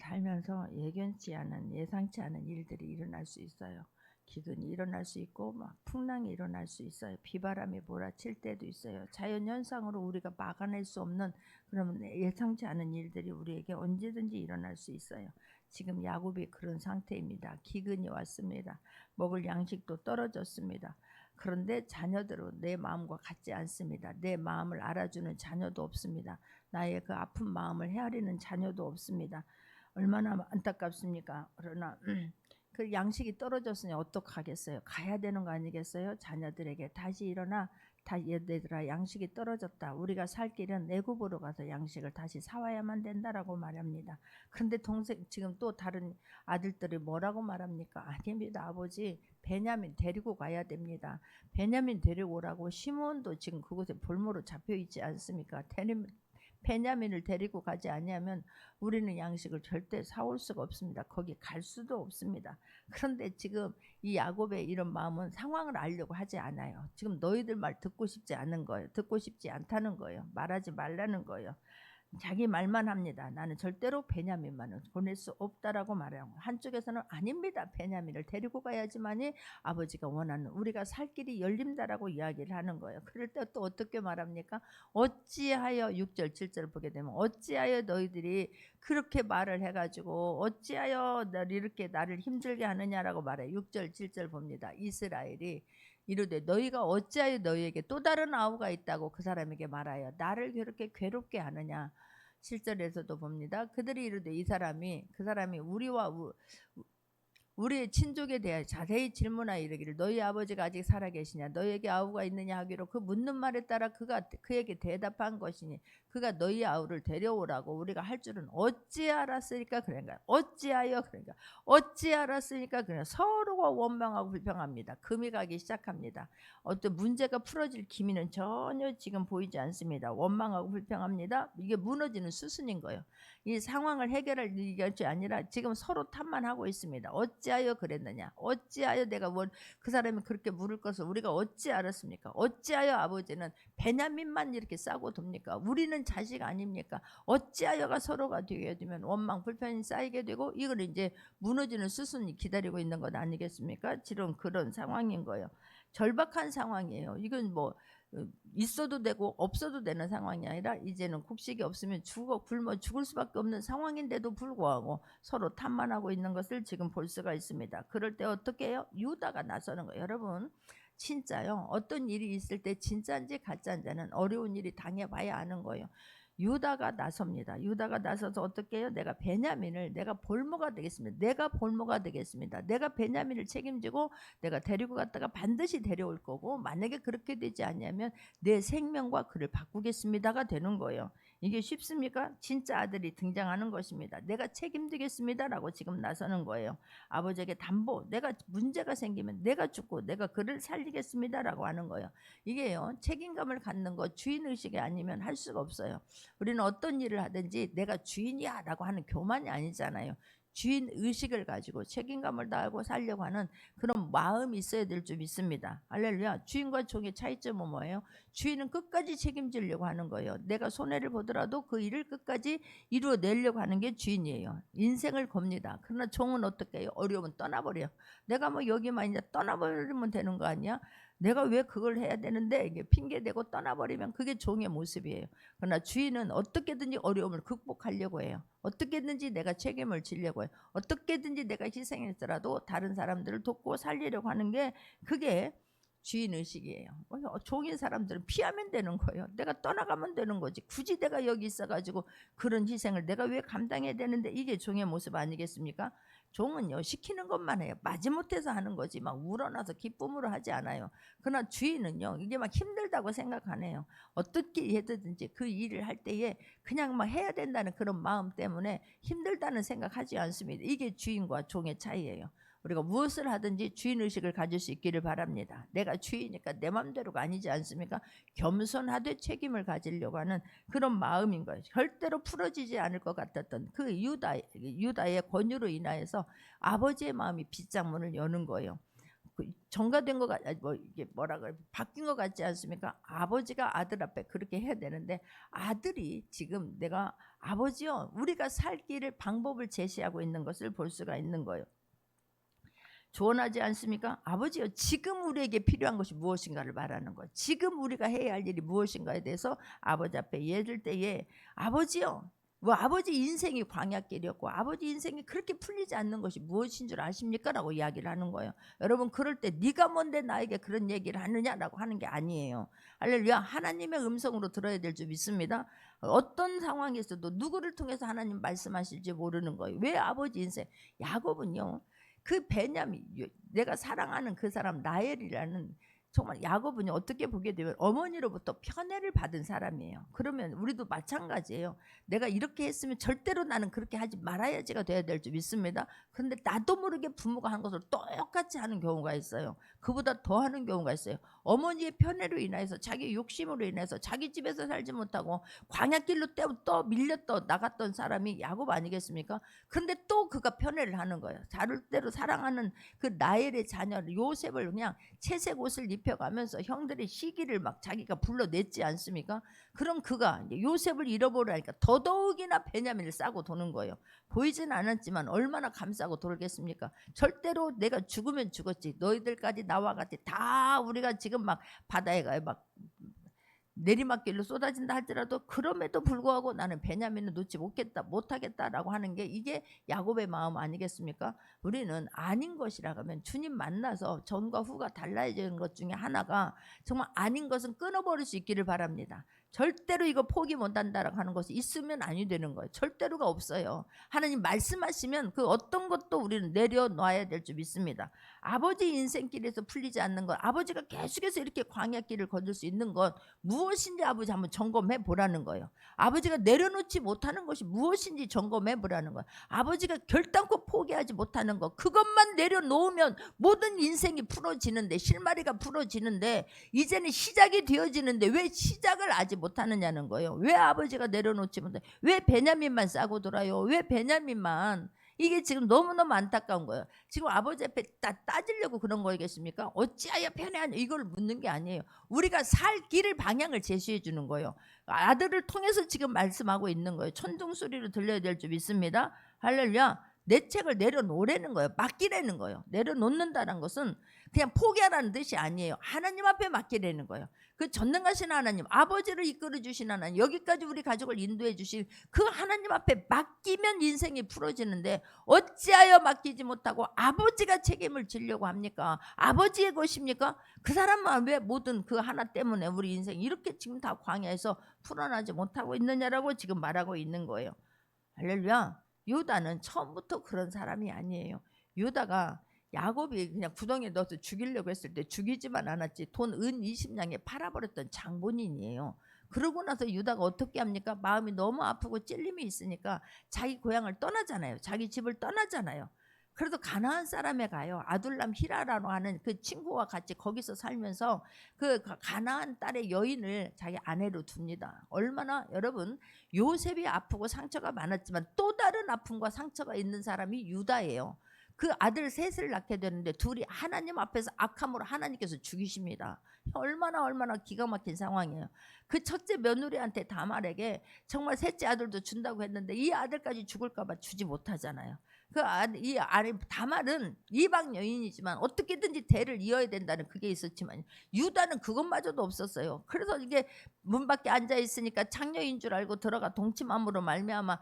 살면서 예견치 않은 예상치 않은 일들이 일어날 수 있어요. 기근이 일어날 수 있고 막 풍랑이 일어날 수 있어요. 비바람이 몰아칠 때도 있어요. 자연현상으로 우리가 막아낼 수 없는 그런 예상치 않은 일들이 우리에게 언제든지 일어날 수 있어요. 지금 야곱이 그런 상태입니다. 기근이 왔습니다. 먹을 양식도 떨어졌습니다. 그런데 자녀들은 내 마음과 같지 않습니다. 내 마음을 알아주는 자녀도 없습니다. 나의 그 아픈 마음을 헤아리는 자녀도 없습니다. 얼마나 안타깝습니까? 그러나 그 양식이 떨어졌으니 어떡하겠어요? 가야 되는 거 아니겠어요? 자녀들에게 다시 일어나, 얘들아 양식이 떨어졌다. 우리가 살 길은 애굽으로 가서 양식을 다시 사와야만 된다라고 말합니다. 그런데 동생 지금 또 다른 아들들이 뭐라고 말합니까? 아닙니다, 아버지. 베냐민 데리고 가야 됩니다. 베냐민 데리고 오라고 시므온도 지금 그곳에 볼모로 잡혀 있지 않습니까? 베냐민을 데리고 가지 아니하면 우리는 양식을 절대 사올 수가 없습니다. 거기 갈 수도 없습니다. 그런데 지금 이 야곱의 이런 마음은 상황을 알려고 하지 않아요. 지금 너희들 말 듣고 싶지 않은 거예요. 듣고 싶지 않다는 거예요. 말하지 말라는 거예요. 자기 말만 합니다. 나는 절대로 베냐민만은 보낼 수 없다라고 말해요. 한쪽에서는 아닙니다. 베냐민을 데리고 가야지만이 아버지가 원하는 우리가 살 길이 열린다라고 이야기를 하는 거예요. 그럴 때 또 어떻게 말합니까? 어찌하여 6절 7절 보게 되면 어찌하여 너희들이 그렇게 말을 해가지고 어찌하여 이렇게 나를 힘들게 하느냐라고 말해요. 6절 7절 봅니다. 이스라엘이 이르되 너희가 어찌하여 너희에게 또 다른 아우가 있다고 그 사람에게 말하여 나를 그렇게 괴롭게 하느냐. 7절에서도 봅니다. 그들이 이르되 그 사람이 우리의 친족에 대해 자세히 질문하여 이르기를 너희 아버지가 아직 살아계시냐 너희에게 아우가 있느냐 하기로 그 묻는 말에 따라 그가 그에게 대답한 것이니 그가 너희 아우를 데려오라고 우리가 할 줄은 어찌 알았으니까 그런가 어찌하여 그런가 어찌 알았으니까 그런가 서로가 원망하고 불평합니다. 금이 가기 시작합니다. 어떤 문제가 풀어질 기미는 전혀 지금 보이지 않습니다. 원망하고 불평합니다. 이게 무너지는 수순인 거예요. 이 상황을 해결할 것이 아니라 지금 서로 탓만 하고 있습니다. 어찌하여 그랬느냐 어찌하여 내가 그 사람이 그렇게 물을 것을 우리가 어찌 알았습니까? 어찌하여 아버지는 베냐민만 이렇게 싸고 돕니까? 우리는 자식 아닙니까? 어찌하여가 서로가 되게 되면 원망 불편이 쌓이게 되고 이걸 이제 무너지는 수순이 기다리고 있는 것 아니겠습니까? 지금 그런 상황인 거예요. 절박한 상황이에요. 이건 뭐 있어도 되고 없어도 되는 상황이 아니라 이제는 곡식이 없으면 굶어 죽을 수밖에 없는 상황인데도 불구하고 서로 탓만하고 있는 것을 지금 볼 수가 있습니다. 그럴 때 어떻게 해요? 유다가 나서는 거예요. 여러분 진짜요. 어떤 일이 있을 때 진짜인지 가짜인지는 어려운 일이 당해봐야 아는 거예요. 유다가 나섭니다. 유다가 나서서 어떻게 해요? 내가 베냐민을 내가 볼모가 되겠습니다. 내가 볼모가 되겠습니다. 내가 베냐민을 책임지고 내가 데리고 갔다가 반드시 데려올 거고 만약에 그렇게 되지 않냐면 내 생명과 그를 바꾸겠습니다가 되는 거예요. 이게 쉽습니까? 진짜 아들이 등장하는 것입니다. 내가 책임지겠습니다라고 지금 나서는 거예요. 아버지에게 담보 내가 문제가 생기면 내가 죽고 내가 그를 살리겠습니다라고 하는 거예요. 이게요 책임감을 갖는 거 주인의식이 아니면 할 수가 없어요. 우리는 어떤 일을 하든지 내가 주인이야 라고 하는 교만이 아니잖아요. 주인 의식을 가지고 책임감을 다하고 살려고 하는 그런 마음이 있어야 될 줄 믿습니다. 할렐루야. 주인과 종의 차이점은 뭐예요? 주인은 끝까지 책임지려고 하는 거예요. 내가 손해를 보더라도 그 일을 끝까지 이루어내려고 하는 게 주인이에요. 인생을 겁니다. 그러나 종은 어떻게 해요? 어려우면 떠나버려요. 내가 뭐 여기만 이제 떠나버리면 되는 거 아니야? 내가 왜 그걸 해야 되는데 이게 핑계대고 떠나버리면 그게 종의 모습이에요. 그러나 주인은 어떻게든지 어려움을 극복하려고 해요. 어떻게든지 내가 책임을 지려고 해요. 어떻게든지 내가 희생했더라도 다른 사람들을 돕고 살리려고 하는 게 그게 주인의식이에요. 종인 사람들은 피하면 되는 거예요. 내가 떠나가면 되는 거지. 굳이 내가 여기 있어가지고 그런 희생을 내가 왜 감당해야 되는데 이게 종의 모습 아니겠습니까? 종은요 시키는 것만 해요. 마지못해서 하는 거지 막 우러나서 기쁨으로 하지 않아요. 그러나 주인은요 이게 막 힘들다고 생각하네요. 어떻게 해든지 그 일을 할 때에 그냥 막 해야 된다는 그런 마음 때문에 힘들다는 생각하지 않습니다. 이게 주인과 종의 차이예요. 우리가 무엇을 하든지 주인의식을 가질 수 있기를 바랍니다. 내가 주인이니까 내 맘대로가 아니지 않습니까? 겸손하되 책임을 가지려고 하는 그런 마음인 거예요. 절대로 풀어지지 않을 것 같았던 그 유다의 권유로 인하여서 아버지의 마음이 빗장문을 여는 거예요. 정가된 것 같, 뭐 이게 뭐라 그래 바뀐 것 같지 않습니까? 아버지가 아들 앞에 그렇게 해야 되는데 아들이 지금 내가 아버지요, 우리가 살 길을 방법을 제시하고 있는 것을 볼 수가 있는 거예요. 조언하지 않습니까? 아버지요, 지금 우리에게 필요한 것이 무엇인가를 말하는 거예요. 지금 우리가 해야 할 일이 무엇인가에 대해서 아버지 앞에 예를 때에 아버지요, 뭐 아버지 인생이 광야길이었고 아버지 인생이 그렇게 풀리지 않는 것이 무엇인 줄 아십니까? 라고 이야기를 하는 거예요. 여러분, 그럴 때 네가 뭔데 나에게 그런 얘기를 하느냐라고 하는 게 아니에요. 할렐루야. 하나님의 음성으로 들어야 될 줄 믿습니다. 어떤 상황에서도 누구를 통해서 하나님 말씀하실지 모르는 거예요. 왜 아버지 인생? 야곱은요, 그 베냐민, 내가 사랑하는 그 사람 라헬이라는, 정말 야곱은 어떻게 보게 되면 어머니로부터 편애를 받은 사람이에요. 그러면 우리도 마찬가지예요. 내가 이렇게 했으면 절대로 나는 그렇게 하지 말아야지가 돼야 될 줄 믿습니다. 그런데 나도 모르게 부모가 한 것을 똑같이 하는 경우가 있어요. 그보다 더 하는 경우가 있어요. 어머니의 편애로 인해서, 자기 욕심으로 인해서 자기 집에서 살지 못하고 광야길로 또 밀려 나갔던 사람이 야곱 아니겠습니까? 그런데 또 그가 편애를 하는 거예요. 자를대로 사랑하는 그 라헬의 자녀 요셉을 그냥 채색 옷을 입혀가면서 형들의 시기를 막 자기가 불러냈지 않습니까? 그럼 그가 요셉을 잃어버리니까 더더욱이나 베냐민을 싸고 도는 거예요. 보이진 않았지만 얼마나 감싸고 돌겠습니까? 절대로 내가 죽으면 죽었지, 너희들까지 나와 같이 다 우리가 지금 막 바다에 가요, 막 내리막길로 쏟아진다 할지라도 그럼에도 불구하고 나는 베냐민을 놓지 못하겠다라고 하는 게 이게 야곱의 마음 아니겠습니까? 우리는 아닌 것이라고 하면 주님 만나서 전과 후가 달라지는 것 중에 하나가 정말 아닌 것은 끊어버릴 수 있기를 바랍니다. 절대로 이거 포기 못한다라고 하는 것이 있으면 아니 되는 거예요. 절대로가 없어요. 하나님 말씀하시면 그 어떤 것도 우리는 내려놔야 될 줄 믿습니다. 아버지 인생길에서 풀리지 않는 것, 아버지가 계속해서 이렇게 광야길을 거둘 수 있는 것 무엇인지 아버지 한번 점검해 보라는 거예요. 아버지가 내려놓지 못하는 것이 무엇인지 점검해 보라는 거예요. 아버지가 결단코 포기하지 못하는 것, 그것만 내려놓으면 모든 인생이 풀어지는데, 실마리가 풀어지는데, 이제는 시작이 되어지는데 왜 시작을 아직 못하느냐는 거예요. 왜 아버지가 내려놓지 못해? 왜 베냐민만 싸고 돌아요? 왜 베냐민만? 이게 지금 너무너무 안타까운 거예요. 지금 아버지 앞에 따지려고 그런 거겠습니까? 어찌하여 편애하냐, 이걸 묻는 게 아니에요. 우리가 살 길을, 방향을 제시해 주는 거예요. 아들을 통해서 지금 말씀하고 있는 거예요. 천둥소리로 들려야 될 줄 믿습니다. 할렐루야. 내 책을 내려놓으라는 거예요. 맡기라는 거예요. 내려놓는다는 것은 그냥 포기하라는 뜻이 아니에요. 하나님 앞에 맡기라는 거예요. 그 전능하신 하나님, 아버지를 이끌어 주신 하나님, 여기까지 우리 가족을 인도해 주신 그 하나님 앞에 맡기면 인생이 풀어지는데 어찌하여 맡기지 못하고 아버지가 책임을 지려고 합니까? 아버지의 것입니까? 그 사람만 왜 모든 그 하나 때문에 우리 인생 이렇게 지금 다 광야에서 풀어나지 못하고 있느냐라고 지금 말하고 있는 거예요. 할렐루야. 유다는 처음부터 그런 사람이 아니에요. 유다가 야곱이 그냥 구덩이에 넣어서 죽이려고 했을 때 죽이지만 않았지, 돈 은 20냥에 팔아버렸던 장본인이에요. 그러고 나서 유다가 어떻게 합니까? 마음이 너무 아프고 찔림이 있으니까 자기 고향을 떠나잖아요. 자기 집을 떠나잖아요. 그래도 가나안 사람에 가요. 아둘람 히라라고 하는 그 친구와 같이 거기서 살면서 그 가나안 딸의 여인을 자기 아내로 둡니다. 얼마나, 여러분, 요셉이 아프고 상처가 많았지만 또 다른 아픔과 상처가 있는 사람이 유다예요. 그 아들 셋을 낳게 되는데 둘이 하나님 앞에서 악함으로 하나님께서 죽이십니다. 얼마나 기가 막힌 상황이에요. 그 첫째 며느리한테 다말에게 정말 셋째 아들도 준다고 했는데 이 아들까지 죽을까 봐 주지 못하잖아요. 이 다말은 이방 여인이지만 어떻게든지 대를 이어야 된다는 그게 있었지만 유다는 그것마저도 없었어요. 그래서 이게 문 밖에 앉아 있으니까 창녀인 줄 알고 들어가 동침함으로 말미암아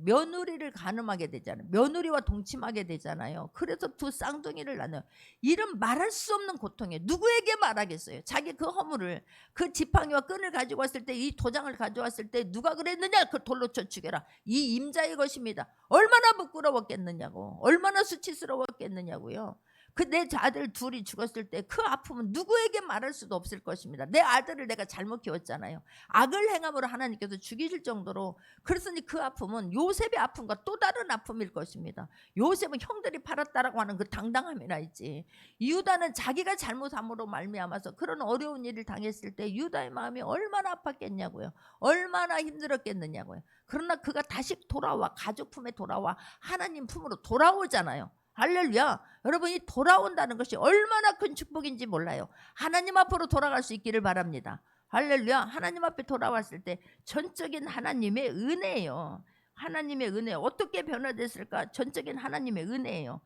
며느리를 간음하게 되잖아요. 며느리와 동침하게 되잖아요. 그래서 두 쌍둥이를 낳아요. 이런 말할 수 없는 고통에 누구에게 말하겠어요? 자기 그 허물을, 그 지팡이와 끈을 가지고 왔을 때, 이 도장을 가져왔을 때 누가 그랬느냐? 그 돌로 쳐 죽여라. 이 임자의 것입니다. 얼마나 부끄러웠겠느냐고, 얼마나 수치스러웠겠느냐고요. 그 내 아들 둘이 죽었을 때 그 아픔은 누구에게 말할 수도 없을 것입니다. 내 아들을 내가 잘못 키웠잖아요. 악을 행함으로 하나님께서 죽이실 정도로. 그랬으니 그 아픔은 요셉의 아픔과 또 다른 아픔일 것입니다. 요셉은 형들이 팔았다라고 하는 그 당당함이나 있지, 유다는 자기가 잘못함으로 말미암아서 그런 어려운 일을 당했을 때 유다의 마음이 얼마나 아팠겠냐고요. 얼마나 힘들었겠느냐고요. 그러나 그가 다시 돌아와, 가족 품에 돌아와 하나님 품으로 돌아오잖아요. 할렐루야. 여러분이 돌아온다는 것이 얼마나 큰 축복인지 몰라요. 하나님 앞으로 돌아갈 수 있기를 바랍니다. 할렐루야. 하나님 앞에 돌아왔을 때 전적인 하나님의 은혜예요. 하나님의 은혜. 어떻게 변화됐을까? 전적인 하나님의 은혜예요.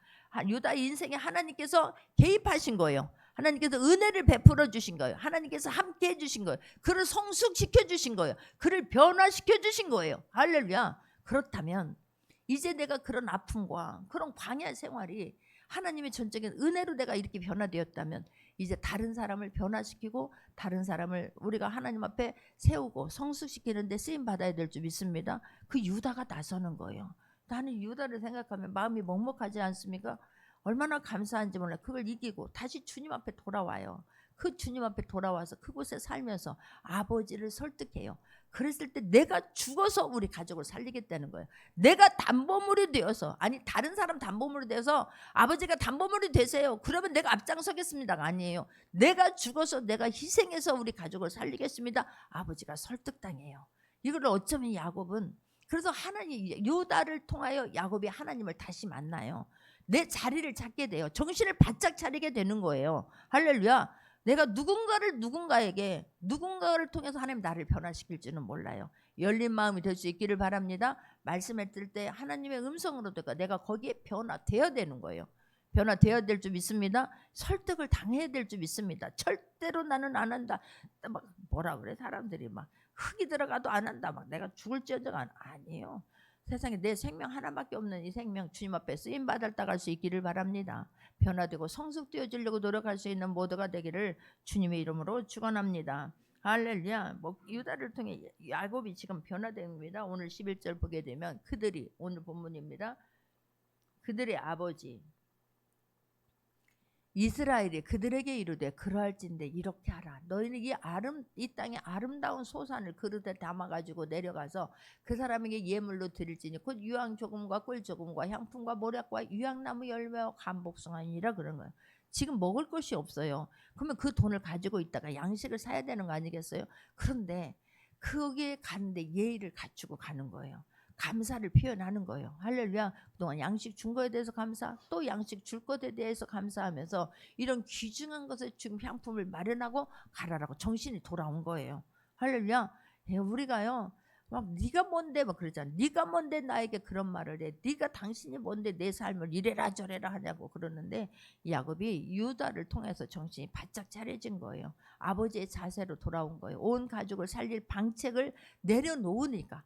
유다 인생에 하나님께서 개입하신 거예요. 하나님께서 은혜를 베풀어 주신 거예요. 하나님께서 함께 해주신 거예요. 그를 성숙시켜 주신 거예요. 그를 변화시켜 주신 거예요. 할렐루야. 그렇다면 이제 내가 그런 아픔과 그런 광야 생활이 하나님의 전적인 은혜로 내가 이렇게 변화되었다면 이제 다른 사람을 변화시키고 다른 사람을 우리가 하나님 앞에 세우고 성숙시키는 데 쓰임 받아야 될 줄 믿습니다. 그 유다가 나서는 거예요. 나는 유다를 생각하면 마음이 먹먹하지 않습니까? 얼마나 감사한지 몰라요. 그걸 이기고 다시 주님 앞에 돌아와요. 그 주님 앞에 돌아와서 그곳에 살면서 아버지를 설득해요. 그랬을 때 내가 죽어서 우리 가족을 살리겠다는 거예요. 내가 담보물이 되어서, 아니 다른 사람 담보물이 되어서 아버지가 담보물이 되세요. 그러면 내가 앞장서겠습니다가 아니에요. 내가 죽어서 내가 희생해서 우리 가족을 살리겠습니다. 아버지가 설득당해요. 이걸 어쩌면 야곱은, 그래서 하나님 유다를 통하여 야곱이 하나님을 다시 만나요. 내 자리를 찾게 돼요. 정신을 바짝 차리게 되는 거예요. 할렐루야. 내가 누군가를 통해서 하나님 나를 변화시킬지는 몰라요. 열린 마음이 될 수 있기를 바랍니다. 말씀을 들 때 하나님의 음성으로 듣고 내가 거기에 변화되어야 되는 거예요. 변화되어야 될 줄 믿습니다. 설득을 당해야 될 줄 믿습니다. 절대로 나는 안 한다. 막 뭐라 그래 사람들이 막 흙이 들어가도 안 한다. 막 내가 죽을지언정 아니에요. 세상에 내 생명 하나밖에 없는 이 생명 주님 앞에 쓰임 받을 따갈 수 있기를 바랍니다. 변화되고 성숙되어지려고 노력할 수 있는 모두가 되기를 주님의 이름으로 축원합니다. 할렐루야. 유다를 통해 야곱이 지금 변화됩니다. 오늘 11절 보게 되면 그들이, 오늘 본문입니다. 그들의 아버지 이스라엘이 그들에게 이르되 그러할진대 이렇게 하라. 너희는 이 땅의 아름다운 소산을 그릇에 담아가지고 내려가서 그 사람에게 예물로 드릴지니 곧 유황 조금과 꿀 조금과 향품과 모략과 유향나무 열매와 감복숭아니라 그런 거예요. 지금 먹을 것이 없어요. 그러면 그 돈을 가지고 있다가 양식을 사야 되는 거 아니겠어요? 그런데 거기에 가는데 예의를 갖추고 가는 거예요. 감사를 표현하는 거예요. 할렐루야. 그동안 양식 준 거에 대해서 감사, 또 양식 줄 것에 대해서 감사하면서 이런 귀중한 것에 지금 향품을 마련하고 가라라고 정신이 돌아온 거예요. 할렐루야. 우리가요 막 네가 뭔데 막 그러잖아. 네가 뭔데 나에게 그런 말을 해. 네가 당신이 뭔데 내 삶을 이래라 저래라 하냐고 그러는데 야곱이 유다를 통해서 정신이 바짝 차려진 거예요. 아버지의 자세로 돌아온 거예요. 온 가족을 살릴 방책을 내려놓으니까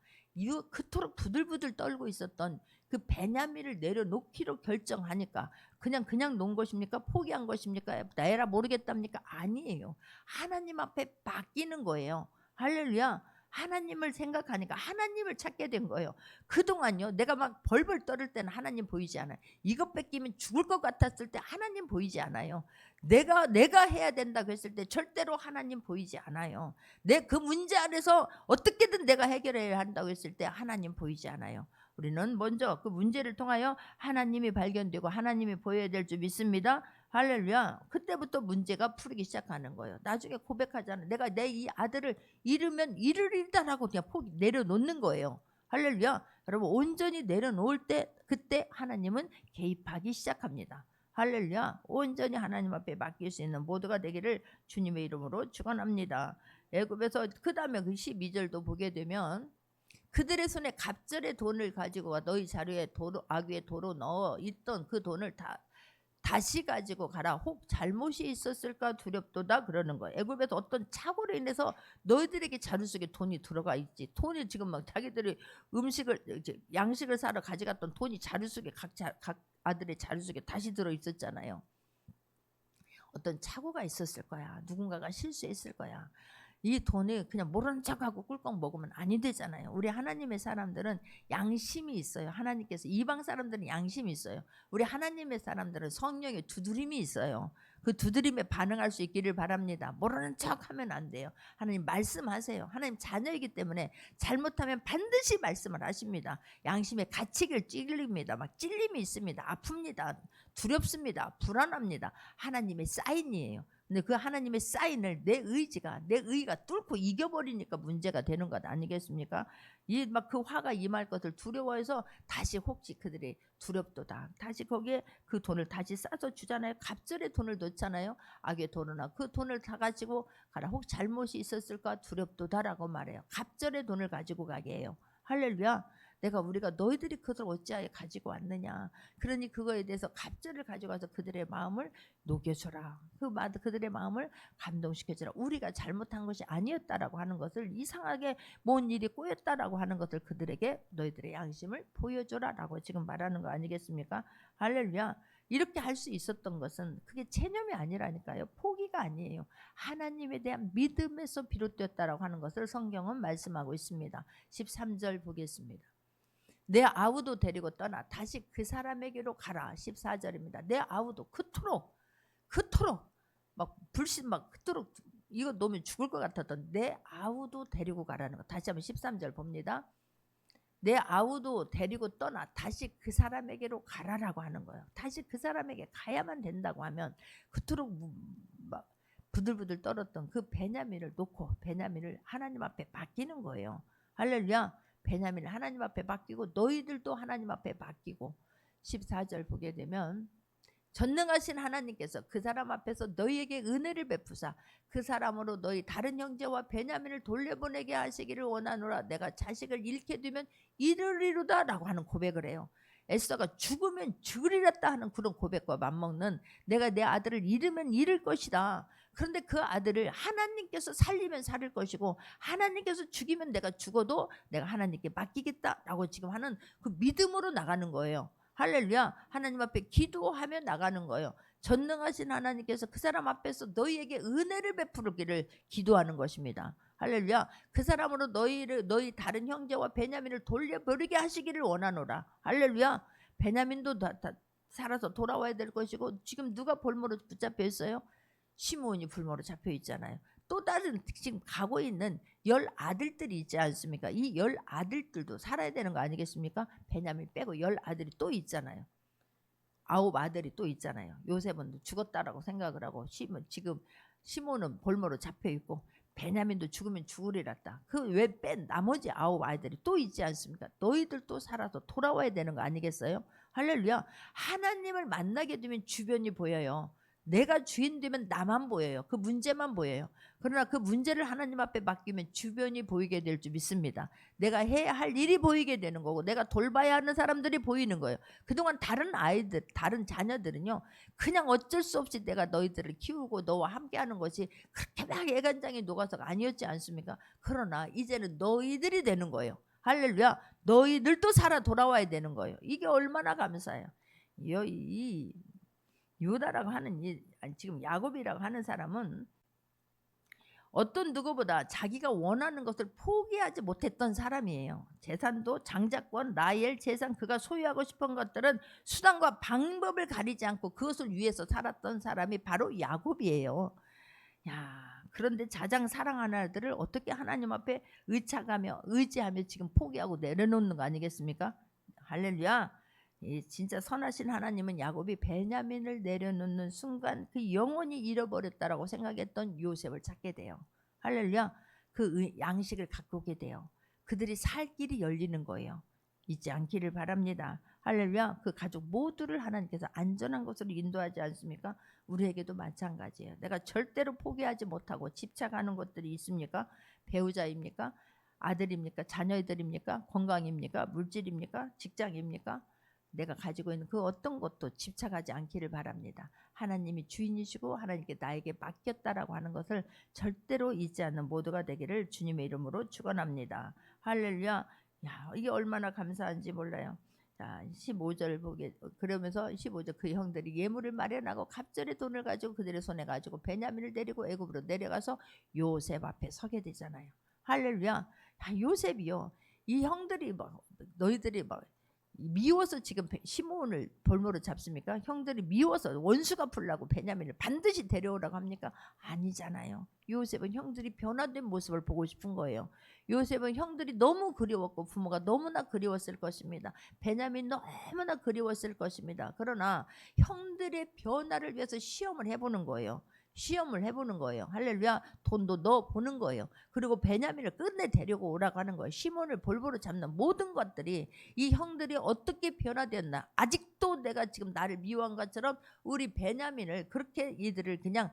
그토록 부들부들 떨고 있었던 그 베냐민을 내려놓기로 결정하니까 그냥 놓은 것입니까? 포기한 것입니까? 나에라 모르겠답니까? 아니에요. 하나님 앞에 맡기는 거예요. 할렐루야. 하나님을 생각하니까 하나님을 찾게 된 거예요. 그동안요 내가 막 벌벌 떨을 때는 하나님 보이지 않아요. 이것 뺏기면 죽을 것 같았을 때 하나님 보이지 않아요. 내가 해야 된다 그랬을 때 절대로 하나님 보이지 않아요. 내 그 문제 안에서 어떻게든 내가 해결해야 한다고 했을 때 하나님 보이지 않아요. 우리는 먼저 그 문제를 통하여 하나님이 발견되고 하나님이 보여야 될 줄 믿습니다. 할렐루야. 그때부터 문제가 풀리기 시작하는 거예요. 나중에 고백하잖아요. 내가 내 이 아들을 잃으면 이르리다라고 그냥 내려놓는 거예요. 할렐루야. 여러분 온전히 내려놓을 때 그때 하나님은 개입하기 시작합니다. 할렐루야. 온전히 하나님 앞에 맡길 수 있는 모두가 되기를 주님의 이름으로 축원합니다. 애굽에서 그 다음에 그 12절도 보게 되면 그들의 손에 갑절의 돈을 가지고 와 너희 자루에 아귀에 도로 넣어 있던 그 돈을 다시 가지고 가라. 혹 잘못이 있었을까 두렵도다 그러는 거예요. 애굽에서 어떤 착오로 인해서 너희들에게 자루 속에 돈이 들어가 있지. 돈이 지금 막 자기들이 양식을 사러 가져갔던 돈이 자루 속에 각 아들의 자루 속에 다시 들어 있었잖아요. 어떤 착오가 있었을 거야. 누군가가 실수했을 거야. 이 돈이 그냥 모르는 척하고 꿀꺽 먹으면 아니 되잖아요. 우리 하나님의 사람들은 양심이 있어요. 하나님께서 이방 사람들은 양심이 있어요. 우리 하나님의 사람들은 성령의 두드림이 있어요. 그 두드림에 반응할 수 있기를 바랍니다. 모르는 척하면 안 돼요. 하나님 말씀하세요. 하나님 자녀이기 때문에 잘못하면 반드시 말씀을 하십니다. 양심의 가책을 찔립니다. 막 찔림이 있습니다. 아픕니다. 두렵습니다. 불안합니다. 하나님의 사인이에요. 근데 그 하나님의 사인을 내 의가 뚫고 이겨버리니까 문제가 되는 것 아니겠습니까? 이 막 그 화가 임할 것을 두려워해서 다시 혹시 그들이 두렵도다. 다시 거기에 그 돈을 다시 싸서 주잖아요. 갑절에 돈을 넣잖아요. 악의 도로나 그 돈을 다 가지고 가라. 혹 잘못이 있었을까 두렵도다라고 말해요. 갑절에 돈을 가지고 가게 해요. 할렐루야. 우리가 너희들이 그것을 어찌하여 가지고 왔느냐. 그러니 그거에 대해서 갑절을 가져가서 그들의 마음을 녹여주라. 그들의 마음을 감동시켜주라. 우리가 잘못한 것이 아니었다라고 하는 것을, 이상하게 뭔 일이 꼬였다라고 하는 것을 그들에게 너희들의 양심을 보여줘라라고 지금 말하는 거 아니겠습니까? 할렐루야. 이렇게 할 수 있었던 것은 그게 체념이 아니라니까요. 포기가 아니에요. 하나님에 대한 믿음에서 비롯되었다라고 하는 것을 성경은 말씀하고 있습니다. 13절 보겠습니다. 내 아우도 데리고 떠나 다시 그 사람에게로 가라. 14절입니다. 내 아우도 그토록 막 불신 막 그토록 이거 놓으면 죽을 것 같았던 내 아우도 데리고 가라는 거. 다시 한번 13절 봅니다. 내 아우도 데리고 떠나 다시 그 사람에게로 가라라고 하는 거예요. 다시 그 사람에게 가야만 된다고 하면 그토록 막 부들부들 떨었던 그 베냐민을 놓고 베냐민을 하나님 앞에 맡기는 거예요. 할렐루야. 베냐민을 하나님 앞에 맡기고 너희들도 하나님 앞에 맡기고 14절 보게 되면 전능하신 하나님께서 그 사람 앞에서 너희에게 은혜를 베푸사 그 사람으로 너희 다른 형제와 베냐민을 돌려보내게 하시기를 원하노라. 내가 자식을 잃게 두면 이르리로다 라고 하는 고백을 해요. 에스더가 죽으면 죽으리랬다 하는 그런 고백과 맞먹는, 내가 내 아들을 잃으면 잃을 것이다. 그런데 그 아들을 하나님께서 살리면 살릴 것이고 하나님께서 죽이면 내가 죽어도 내가 하나님께 맡기겠다라고 지금 하는 그 믿음으로 나가는 거예요. 할렐루야. 하나님 앞에 기도하며 나가는 거예요. 전능하신 하나님께서 그 사람 앞에서 너희에게 은혜를 베푸기를 기도하는 것입니다. 할렐루야. 그 사람으로 너희 다른 형제와 베냐민을 돌려버리게 하시기를 원하노라. 할렐루야. 베냐민도 다 살아서 돌아와야 될 것이고, 지금 누가 볼모로 붙잡혀 있어요? 시므온이 불모로 잡혀 있잖아요. 또 다른 지금 가고 있는 10아들들이 있지 않습니까? 이 10아들들도 살아야 되는 거 아니겠습니까? 베냐민 빼고 10아들이 또 있잖아요. 9아들이 또 있잖아요. 요셉은 죽었다라고 생각을 하고 지금 시몬은 볼모로 잡혀 있고 베냐민도 죽으면 죽으리랐다. 그 외 뺀 나머지 9아들이 또 있지 않습니까? 너희들도 살아서 돌아와야 되는 거 아니겠어요? 할렐루야. 하나님을 만나게 되면 주변이 보여요. 내가 주인 되면 나만 보여요. 그 문제만 보여요. 그러나 그 문제를 하나님 앞에 맡기면 주변이 보이게 될 줄 믿습니다. 내가 해야 할 일이 보이게 되는 거고 내가 돌봐야 하는 사람들이 보이는 거예요. 그동안 다른 자녀들은요, 그냥 어쩔 수 없이 내가 너희들을 키우고 너와 함께하는 것이 그렇게 막 애간장에 녹아서가 아니었지 않습니까? 그러나 이제는 너희들이 되는 거예요. 할렐루야. 너희들도 살아 돌아와야 되는 거예요. 이게 얼마나 감사해요. 이 유다라고 하는 지금 야곱이라고 하는 사람은 어떤 누구보다 자기가 원하는 것을 포기하지 못했던 사람이에요. 재산도 장자권, 라헬 재산, 그가 소유하고 싶은 것들은 수단과 방법을 가리지 않고 그것을 위해서 살았던 사람이 바로 야곱이에요. 그런데 가장 사랑하는 아들을 어떻게 하나님 앞에 의지하며 지금 포기하고 내려놓는 거 아니겠습니까? 할렐루야. 진짜 선하신 하나님은 야곱이 베냐민을 내려놓는 순간 그 영원히 잃어버렸다라고 생각했던 요셉을 찾게 돼요. 할렐루야. 그 양식을 갖고 오게 돼요. 그들이 살 길이 열리는 거예요. 잊지 않기를 바랍니다. 할렐루야. 그 가족 모두를 하나님께서 안전한 곳으로 인도하지 않습니까? 우리에게도 마찬가지예요. 내가 절대로 포기하지 못하고 집착하는 것들이 있습니까? 배우자입니까? 아들입니까? 자녀들입니까? 건강입니까? 물질입니까? 직장입니까? 내가 가지고 있는 그 어떤 것도 집착하지 않기를 바랍니다. 하나님이 주인이시고 하나님께 나에게 맡겼다라고 하는 것을 절대로 잊지 않는 모두가 되기를 주님의 이름으로 축원합니다. 할렐루야. 이게 얼마나 감사한지 몰라요. 자, 15절 그러면서 15절 그 형들이 예물을 마련하고 갑절의 돈을 가지고 그들의 손에 가지고 베냐민을 데리고 애굽으로 내려가서 요셉 앞에 서게 되잖아요. 할렐루야. 요셉이요. 이 형들이 너희들이 미워서 지금 시므온을 볼모로 잡습니까? 형들이 미워서 원수 갚으려고 베냐민을 반드시 데려오라고 합니까? 아니잖아요. 요셉은 형들이 변화된 모습을 보고 싶은 거예요. 요셉은 형들이 너무 그리웠고 부모가 너무나 그리웠을 것입니다. 베냐민 너무나 그리웠을 것입니다. 그러나 형들의 변화를 위해서 시험을 해보는 거예요. 시험을 해보는 거예요. 할렐루야. 돈도 넣어보는 거예요. 그리고 베냐민을 끝내 데리고 오라고 하는 거예요. 시몬을 볼보로 잡는 모든 것들이 이 형들이 어떻게 변화되었나. 아직도 내가 지금 나를 미워한 것처럼 우리 베냐민을 그렇게 이들을 그냥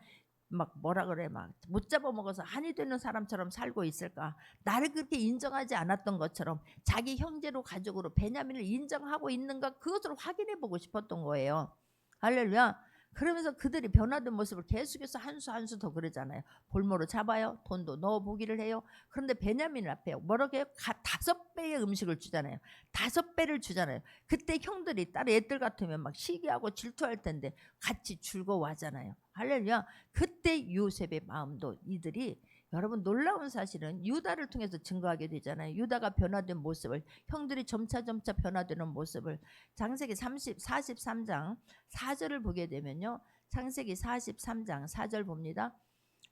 막 뭐라 그래 막 못 잡아먹어서 한이 되는 사람처럼 살고 있을까. 나를 그렇게 인정하지 않았던 것처럼 자기 형제로 가족으로 베냐민을 인정하고 있는가, 그것을 확인해 보고 싶었던 거예요. 할렐루야. 그러면서 그들이 변화된 모습을 계속해서 한 수 한 수 더 그러잖아요. 볼모로 잡아요. 돈도 넣어보기를 해요. 그런데 베냐민 앞에 뭐라고 해요? 5배의 음식을 주잖아요. 5배를 주잖아요. 그때 형들이 다른 애들 같으면 막 시기하고 질투할 텐데 같이 즐거워하잖아요. 할렐루야. 그때 요셉의 마음도 이들이, 여러분 놀라운 사실은 유다를 통해서 증거하게 되잖아요. 유다가 변화된 모습을, 형들이 점차 변화되는 모습을 창세기 43장 4절을 보게 되면요. 창세기 43장 4절 봅니다.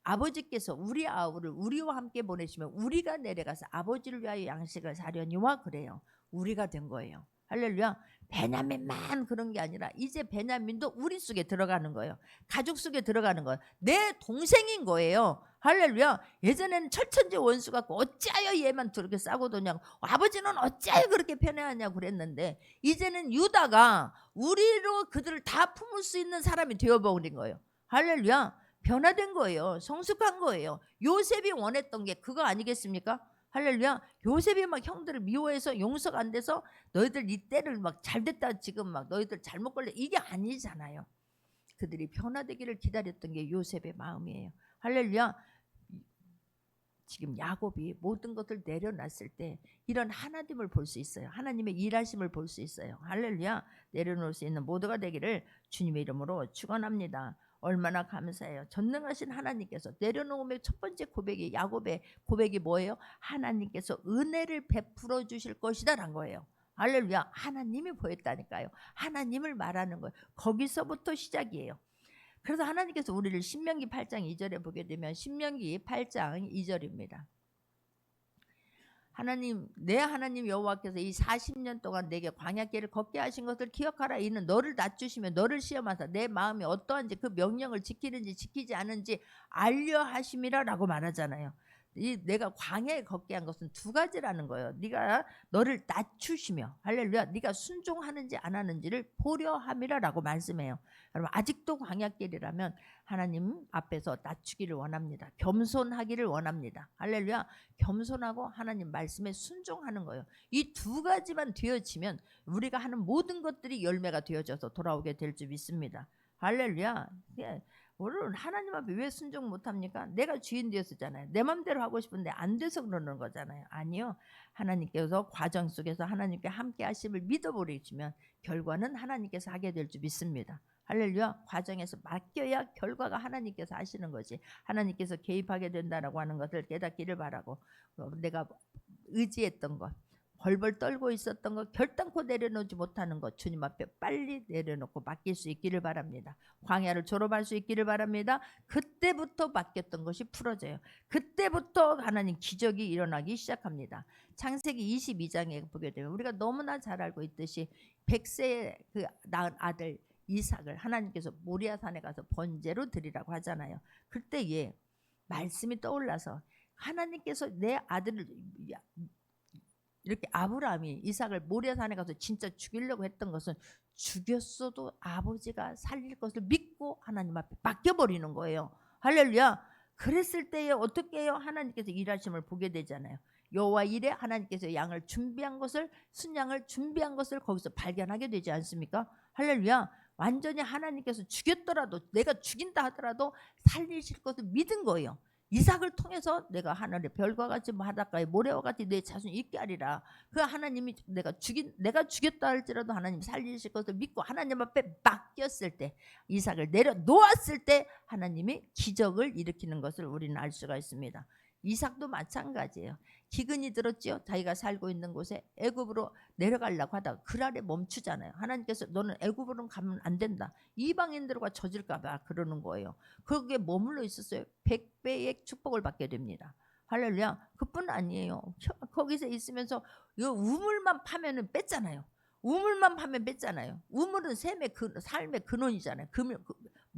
아버지께서 우리 아우를 우리와 함께 보내시면 우리가 내려가서 아버지를 위하여 양식을 사려니와 그래요. 우리가 된 거예요. 할렐루야. 베냐민만 그런 게 아니라 이제 베냐민도 우리 속에 들어가는 거예요. 가족 속에 들어가는 거예요. 내 동생인 거예요. 할렐루야. 예전에는 철천지 원수 같고 어찌하여 얘만 저렇게 싸고 도냐고, 아버지는 어찌하여 그렇게 편애하냐고 그랬는데 이제는 유다가 우리로 그들을 다 품을 수 있는 사람이 되어버린 거예요. 할렐루야. 변화된 거예요. 성숙한 거예요. 요셉이 원했던 게 그거 아니겠습니까? 할렐루야. 요셉이 막 형들을 미워해서 용서가 안 돼서 너희들 이때를 막 잘됐다 지금 막 너희들 잘못 걸려, 이게 아니잖아요. 그들이 변화되기를 기다렸던 게 요셉의 마음이에요. 할렐루야. 지금 야곱이 모든 것을 내려놨을 때 이런 하나님을 볼 수 있어요. 하나님의 일하심을 볼 수 있어요. 할렐루야. 내려놓을 수 있는 모두가 되기를 주님의 이름으로 축원합니다. 얼마나 감사해요. 전능하신 하나님께서 내려놓음의 첫 번째 고백이, 야곱의 고백이 뭐예요? 하나님께서 은혜를 베풀어 주실 것이다 라는 거예요. 할렐루야. 하나님이 보였다니까요. 하나님을 말하는 거예요. 거기서부터 시작이에요. 그래서 하나님께서 우리를 신명기 8장 2절에 보게 되면, 신명기 8장 2절입니다. 하나님, 내 하나님 여호와께서 이 40년 동안 내게 광야길을 걷게 하신 것을 기억하라. 이는 너를 낮추시며 너를 시험하사 내 마음이 어떠한지 그 명령을 지키는지 지키지 않은지 알려 하심이라 라고 말하잖아요. 이 내가 광야에 걷게 한 것은 두 가지라는 거예요. 네가 너를 낮추시며, 할렐루야, 네가 순종하는지 안 하는지를 보려 함이라 라고 말씀해요. 여러분, 아직도 광야길이라면 하나님 앞에서 낮추기를 원합니다. 겸손하기를 원합니다. 할렐루야. 겸손하고 하나님 말씀에 순종하는 거예요. 이 두 가지만 되어지면 우리가 하는 모든 것들이 열매가 되어져서 돌아오게 될 줄 믿습니다. 할렐루야. 오늘 하나님 앞에 왜 순종 못합니까? 내가 주인 되었잖아요. 내 맘대로 하고 싶은데 안 돼서 그러는 거잖아요. 아니요. 하나님께서 과정 속에서 하나님께 함께 하심을 믿어버리시면 결과는 하나님께서 하게 될 줄 믿습니다. 할렐루야. 과정에서 맡겨야 결과가 하나님께서 하시는 거지. 하나님께서 개입하게 된다라고 하는 것을 깨닫기를 바라고, 내가 의지했던 것, 벌벌 떨고 있었던 것, 결단코 내려놓지 못하는 것, 주님 앞에 빨리 내려놓고 맡길 수 있기를 바랍니다. 광야를 졸업할 수 있기를 바랍니다. 그때부터 맡겼던 것이 풀어져요. 그때부터 하나님 기적이 일어나기 시작합니다. 창세기 22장에 보게 되면 우리가 너무나 잘 알고 있듯이 100세의 그 낳은 아들 이삭을 하나님께서 모리아산에 가서 번제로 드리라고 하잖아요. 그때 말씀이 떠올라서 하나님께서 내 아들을, 이렇게 아브라함이 이삭을 모리아산에 가서 진짜 죽이려고 했던 것은 죽였어도 아버지가 살릴 것을 믿고 하나님 앞에 맡겨버리는 거예요. 할렐루야. 그랬을 때에 어떻게 해요? 하나님께서 일하심을 보게 되잖아요. 여호와 일에 하나님께서 양을 준비한 것을, 순양을 준비한 것을 거기서 발견하게 되지 않습니까? 할렐루야. 완전히 하나님께서 죽였더라도, 내가 죽인다 하더라도 살리실 것을 믿은 거예요. 이삭을 통해서 내가 하늘의 별과 같이 바닷가의 모래와 같이 내 자손이 있게 하리라. 그 하나님이 내가 죽였다 할지라도 하나님 살리실 것을 믿고 하나님 앞에 맡겼을 때, 이삭을 내려놓았을 때 하나님이 기적을 일으키는 것을 우리는 알 수가 있습니다. 이삭도 마찬가지예요. 기근이 들었지요. 자기가 살고 있는 곳에 애굽으로 내려가려고 하다가 그날에 멈추잖아요. 하나님께서 너는 애굽으로 가면 안 된다. 이방인들과 젖을까 봐 그러는 거예요. 거기에 머물러 있었어요. 100배의 축복을 받게 됩니다. 할렐루야. 그뿐 아니에요. 거기서 있으면서 이 우물만 파면은 뺐잖아요. 우물만 파면 뺐잖아요. 우물은 삶의 근원이잖아요.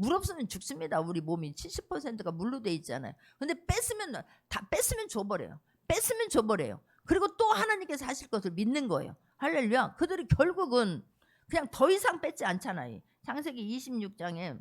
물 없으면 죽습니다. 우리 몸이 70%가 물로 돼 있잖아요. 근데 뺐으면 다 뺐으면 줘버려요. 뺐으면 줘버려요. 그리고 또 하나님께서 하실 것을 믿는 거예요. 할렐루야. 그들이 결국은 그냥 더 이상 뺐지 않잖아요. 창세기 26장에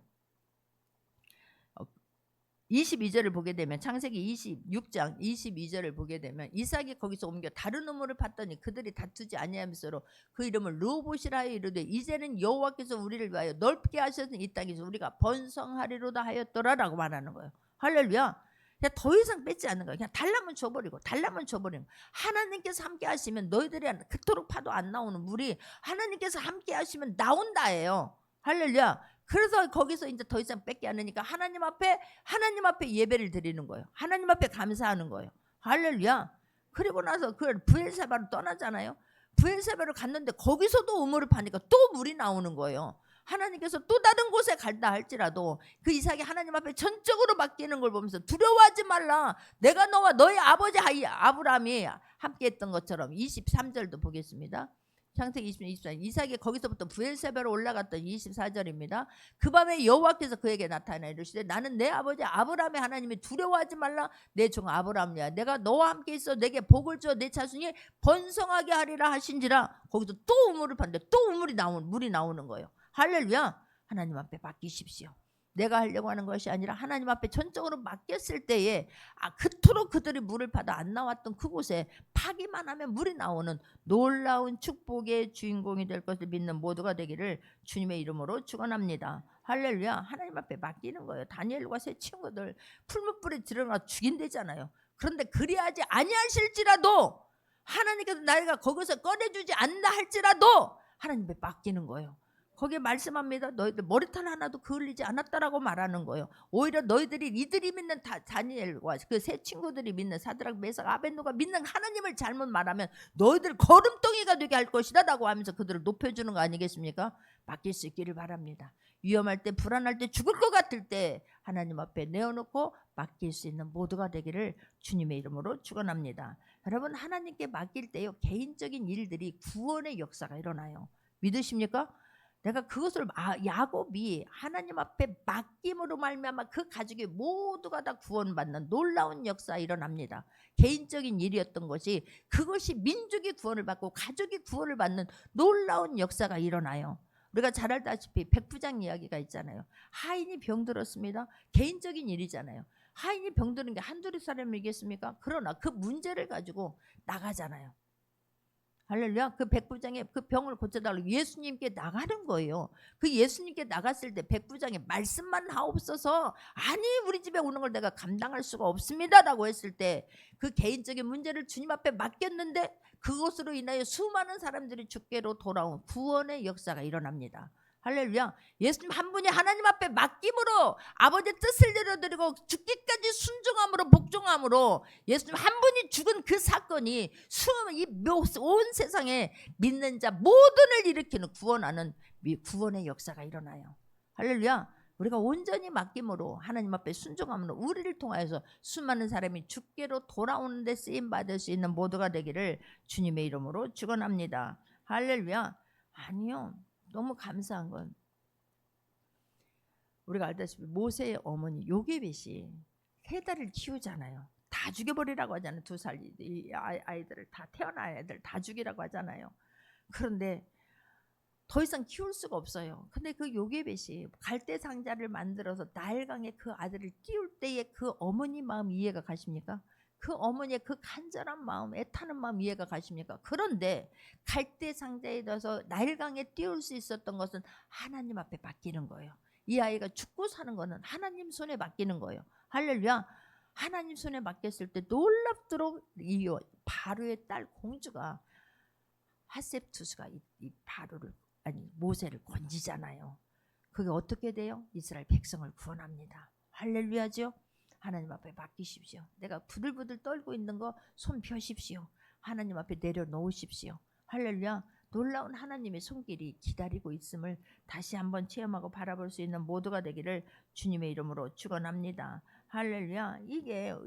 22절을 보게 되면, 창세기 26장 22절을 보게 되면 이삭이 거기서 옮겨 다른 우물을 팠더니 그들이 다투지 아니하면서로 그 이름을 르호봇이라 하여 이르되 이제는 여호와께서 우리를 위하여 넓게 하셔서 이 땅에서 우리가 번성하리로다 하였더라라고 말하는 거예요. 할렐루야. 그냥 더 이상 뺏지 않는 거예요. 그냥 달라면 줘버리고 달라면 줘버리고, 하나님께서 함께 하시면 너희들이 그토록 파도 안 나오는 물이 하나님께서 함께 하시면 나온다예요. 할렐루야. 그래서 거기서 이제 더 이상 뺏지 않으니까 하나님 앞에 예배를 드리는 거예요. 하나님 앞에 감사하는 거예요. 할렐루야. 그리고 나서 그 브엘세바로 떠나잖아요. 브엘세바로 갔는데 거기서도 우물을 파니까 또 물이 나오는 거예요. 하나님께서 또 다른 곳에 갈다 할지라도 그 이삭이 하나님 앞에 전적으로 맡기는 걸 보면서 두려워하지 말라. 내가 너와 너의 아버지 아브라함이 함께 했던 것처럼. 23절도 보겠습니다. 창세기 24, 이삭이 거기서부터 브엘세바로 올라갔던 24절입니다. 그 밤에 여호와께서 그에게 나타나 이르시되 나는 내 아버지 아브라함의 하나님이 두려워하지 말라. 내 종 아브라함이야. 내가 너와 함께 있어 내게 복을 줘 내 자손이 번성하게 하리라 하신지라. 거기서 또 우물을 팠는데 또 물이 나오는 거예요. 할렐루야. 하나님 앞에 맡기십시오. 내가 하려고 하는 것이 아니라 하나님 앞에 전적으로 맡겼을 때에 그토록 그들이 물을 파다 안 나왔던 그곳에 파기만 하면 물이 나오는 놀라운 축복의 주인공이 될 것을 믿는 모두가 되기를 주님의 이름으로 축원합니다. 할렐루야. 하나님 앞에 맡기는 거예요. 다니엘과 세 친구들 풀무불에 들어가 죽인대잖아요. 그런데 그리하지 아니하실지라도 하나님께서 나이가 거기서 꺼내주지 않나 할지라도 하나님 앞에 맡기는 거예요. 거기에 말씀합니다. 너희들 머리털 하나도 그을리지 않았다라고 말하는 거예요. 오히려 너희들이 이들이 믿는 다니엘과 그 세 친구들이 믿는 사드락 메삭 아벳노가 믿는 하나님을 잘못 말하면 너희들 거름덩이가 되게 할 것이다 라고 하면서 그들을 높여주는 거 아니겠습니까? 맡길 수 있기를 바랍니다. 위험할 때, 불안할 때, 죽을 것 같을 때 하나님 앞에 내어놓고 맡길 수 있는 모두가 되기를 주님의 이름으로 축원합니다. 여러분, 하나님께 맡길 때요 개인적인 일들이 구원의 역사가 일어나요. 믿으십니까? 내가 그것을 야곱이 하나님 앞에 맡김으로 말미암아 그 가족이 모두가 다 구원받는 놀라운 역사 일어납니다. 개인적인 일이었던 것이 그것이 민족이 구원을 받고 가족이 구원을 받는 놀라운 역사가 일어나요. 우리가 잘 알다시피 백부장 이야기가 있잖아요. 하인이 병들었습니다. 개인적인 일이잖아요. 하인이 병드는 게 한두 사람이겠습니까? 그러나 그 문제를 가지고 나가잖아요. 할렐루야. 그 백부장의 그 병을 고쳐달라고 예수님께 나가는 거예요. 그 예수님께 나갔을 때 백부장의 말씀만 하옵소서, 아니 우리 집에 오는 걸 내가 감당할 수가 없습니다 라고 했을 때 그 개인적인 문제를 주님 앞에 맡겼는데 그것으로 인하여 수많은 사람들이 주께로 돌아온 구원의 역사가 일어납니다. 할렐루야. 예수님 한 분이 하나님 앞에 맡김으로 아버지의 뜻을 내려드리고 죽기까지 순종함으로 복종함으로 예수님 한 분이 죽은 그 사건이 온 세상에 믿는 자 모든을 일으키는 구원하는 구원의 역사가 일어나요. 할렐루야. 우리가 온전히 맡김으로 하나님 앞에 순종함으로 우리를 통하여서 수많은 사람이 주께로 돌아오는 데 쓰임받을 수 있는 모두가 되기를 주님의 이름으로 축원합니다. 할렐루야. 아니요. 너무 감사한 건 우리가 알다시피 모세의 어머니 요게벳이 3달을 키우잖아요. 다 죽여버리라고 하잖아요. 2살 아이들을 다 태어난 애들 다 죽이라고 하잖아요. 그런데 더 이상 키울 수가 없어요. 근데 그 요게벳이 갈대 상자를 만들어서 나일강에 그 아들을 띄울 때의 그 어머니 마음 이해가 가십니까? 그 어머니의 그 간절한 마음, 애타는 마음 이해가 가십니까? 그런데 갈대 상자에 넣어서 나일강에 띄울 수 있었던 것은 하나님 앞에 맡기는 거예요. 이 아이가 죽고 사는 거는 하나님 손에 맡기는 거예요. 할렐루야. 하나님 손에 맡겼을 때 놀랍도록 이 바로의 딸 공주가 하셉투스가 이 바로를 모세를 건지잖아요. 그게 어떻게 돼요? 이스라엘 백성을 구원합니다. 할렐루야죠. 하나님 앞에 맡기십시오. 내가 부들부들 떨고 있는 거 손 펴십시오. 하나님 앞에 내려놓으십시오. 할렐루야. 놀라운 하나님의 손길이 기다리고 있음을 다시 한번 체험하고 바라볼 수 있는 모두가 되기를 주님의 이름으로 축원합니다. 할렐루야.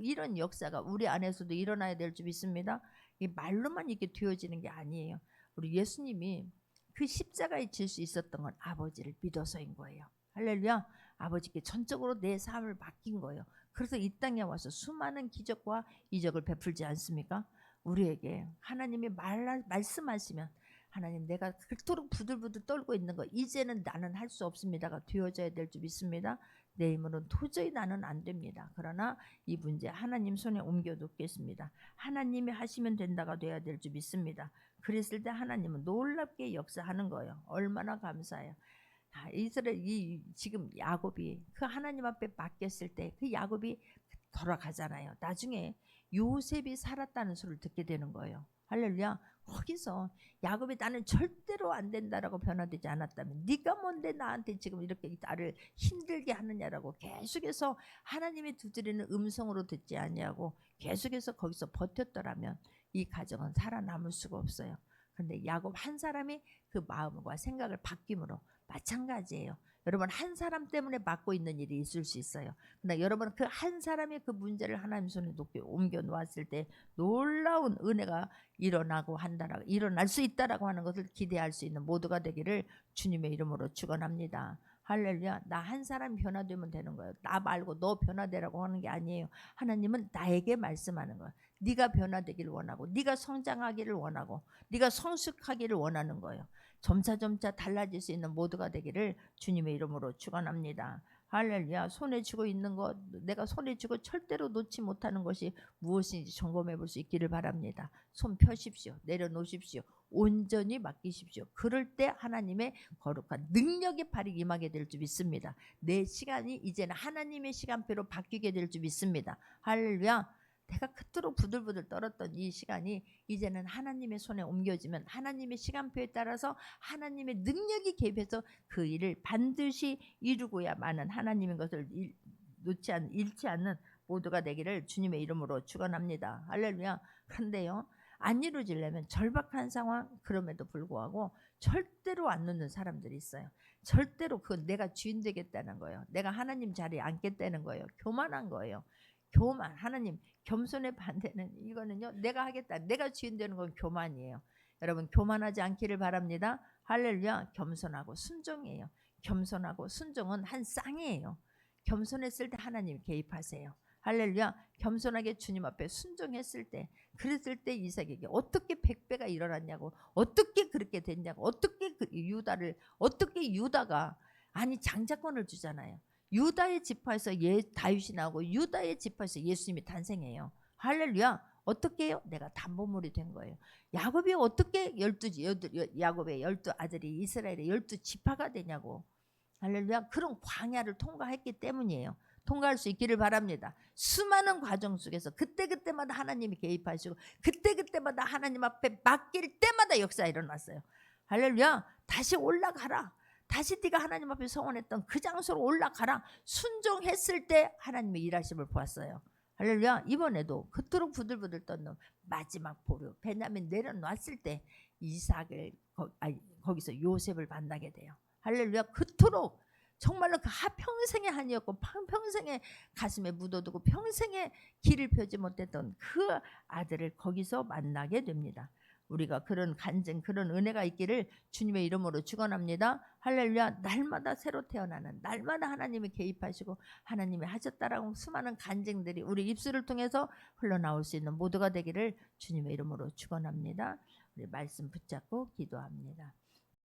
이런 역사가 우리 안에서도 일어나야 될 줄 믿습니다. 이 말로만 이렇게 되어지는 게 아니에요. 우리 예수님이 그 십자가에 질 수 있었던 건 아버지를 믿어서인 거예요. 할렐루야. 아버지께 전적으로 내 삶을 맡긴 거예요. 그래서 이 땅에 와서 수많은 기적과 이적을 베풀지 않습니까? 우리에게 하나님이 말씀하시면 하나님 내가 그토록 부들부들 떨고 있는 거 이제는 나는 할 수 없습니다가 되어져야 될 줄 믿습니다. 내 힘으로는 도저히 나는 안 됩니다. 그러나 이 문제 하나님 손에 옮겨 놓겠습니다. 하나님이 하시면 된다가 돼야 될 줄 믿습니다. 그랬을 때 하나님은 놀랍게 역사하는 거예요. 얼마나 감사해요. 이스라엘 지금 야곱이 그 하나님 앞에 맡겼을 때 그 야곱이 돌아가잖아요. 나중에 요셉이 살았다는 소리를 듣게 되는 거예요. 할렐루야. 거기서 야곱이 나는 절대로 안 된다라고 변화되지 않았다면 네가 뭔데 나한테 지금 이렇게 나를 힘들게 하느냐라고 계속해서 하나님이 두드리는 음성으로 듣지 아니하고 계속해서 거기서 버텼더라면 이 가정은 살아남을 수가 없어요. 그런데 야곱 한 사람이 그 마음과 생각을 바뀜으로 마찬가지예요. 여러분 한 사람 때문에 맡고 있는 일이 있을 수 있어요. 그러나 여러분 그 한 사람이 그 문제를 하나님 손에 높게 옮겨 놓았을 때 놀라운 은혜가 일어날 수 있다라고 하는 것을 기대할 수 있는 모두가 되기를 주님의 이름으로 축원합니다. 할렐루야. 나 한 사람이 변화되면 되는 거예요. 나 말고 너 변화되라고 하는 게 아니에요. 하나님은 나에게 말씀하는 거예요. 네가 변화되기를 원하고 네가 성장하기를 원하고 네가 성숙하기를 원하는 거예요. 점차 달라질 수 있는 모두가 되기를 주님의 이름으로 축원합니다. 할렐루야. 손에 쥐고 있는 것 내가 손에 쥐고 절대로 놓지 못하는 것이 무엇인지 점검해 볼 수 있기를 바랍니다. 손 펴십시오. 내려놓으십시오. 온전히 맡기십시오. 그럴 때 하나님의 거룩한 능력의 발이 임하게 될 줄 믿습니다. 내 시간이 이제는 하나님의 시간표로 바뀌게 될 줄 믿습니다. 할렐루야. 내가 그토록 부들부들 떨었던 이 시간이 이제는 하나님의 손에 옮겨지면 하나님의 시간표에 따라서 하나님의 능력이 개입해서 그 일을 반드시 이루고야만은 하나님의 것을 잃지 않는 모두가 되기를 주님의 이름으로 축원합니다. 할렐루야. 그런데요. 안 이루어지려면 절박한 상황 그럼에도 불구하고 절대로 안 놓는 사람들이 있어요. 절대로 그건 내가 주인 되겠다는 거예요. 내가 하나님 자리에 앉겠다는 거예요. 교만한 거예요. 교만. 하나님 겸손의 반대는 이거는요. 내가 하겠다. 내가 주인 되는 건 교만이에요. 여러분 교만하지 않기를 바랍니다. 할렐루야. 겸손하고 순종이에요. 겸손하고 순종은 한 쌍이에요. 겸손했을 때 하나님 개입하세요. 할렐루야. 겸손하게 주님 앞에 순종했을 때 그랬을 때 이삭에게 어떻게 100배가 일어났냐고 어떻게 그렇게 됐냐고 어떻게 유다가 아니 장자권을 주잖아요. 유다의 지파에서 다윗이 나오고 유다의 지파에서 예수님이 탄생해요. 할렐루야. 어떻게 해요? 내가 담보물이 된 거예요. 야곱이 어떻게 야곱의 12 아들이 이스라엘의 12 지파가 되냐고. 할렐루야. 그런 광야를 통과했기 때문이에요. 통과할 수 있기를 바랍니다. 수많은 과정 속에서 그때마다 하나님이 개입하시고 그때마다 하나님 앞에 맡길 때마다 역사가 일어났어요. 할렐루야. 다시 올라가라. 다시 네가 하나님 앞에 서원했던 그 장소로 올라가라. 순종했을 때 하나님의 일하심을 보았어요. 할렐루야. 이번에도 그토록 부들부들 떴는 마지막 보류 베냐민 내려놨을 때 이삭을 거기서 요셉을 만나게 돼요. 할렐루야. 그토록 정말로 그 평생의 한이었고 평생의 가슴에 묻어두고 평생의 길을 펴지 못했던 그 아들을 거기서 만나게 됩니다. 우리가 그런 간증 그런 은혜가 있기를 주님의 이름으로 축원합니다. 할렐루야. 날마다 새로 태어나는 날마다 하나님이 개입하시고 하나님이 하셨다라고 수많은 간증들이 우리 입술을 통해서 흘러나올 수 있는 모두가 되기를 주님의 이름으로 축원합니다. 우리 말씀 붙잡고 기도합니다.